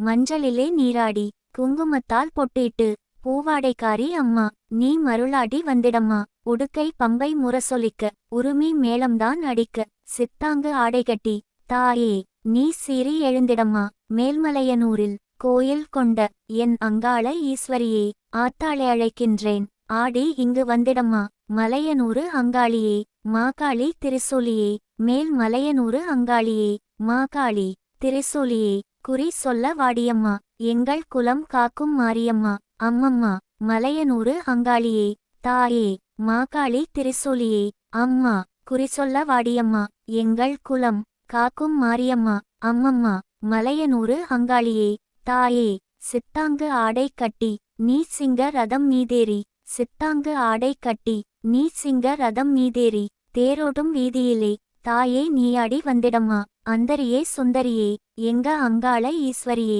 மஞ்சளிலே நீராடி குங்குமத்தால் பொட்டிட்டு பூவாடைக்காரி அம்மா நீ மருளாடி வந்திடம்மா. உடுக்கை பம்பை முரசொலிக்க உருமி மேளம்தான் அடிக்க சித்தாங்கு ஆடைகட்டி தாயே நீ சீறி எழுந்திடம்மா. மேல்மலையனூரில் கோயில் கொண்ட என் அங்காள ஈஸ்வரியே ஆத்தாளை அழைக்கின்றேன் ஆடி இங்கு வந்திடம்மா. மலையனூரு அங்காளியே மாகாளி திரிசூலியே மேல் மலையனூரு அங்காளியே மாகாளி திரிசூலியே குறி சொல்ல வாடியம்மா. எங்கள் குலம் காக்கும் மாரியம்மா அம்மம்மா. மலையனூரு அங்காளியே தாயே மாகாளி திரிசூலியே அம்மா குறி சொல்ல வாடியம்மா. எங்கள் குலம் காக்கும் மாரியம்மா அம்மம்மா. மலையனூரு அங்காளியே தாயே சித்தாங்கு ஆடை கட்டி நீ சிங்க ரதம் மீதேறி சித்தாங்கு ஆடை கட்டி நீ சிங்க ரதம் மீதேறி தேரோடும் வீதியிலே தாயே நீயாடி வந்திடம்மா. அந்தரியே சுந்தரியே எங்க அங்காள ஈஸ்வரியே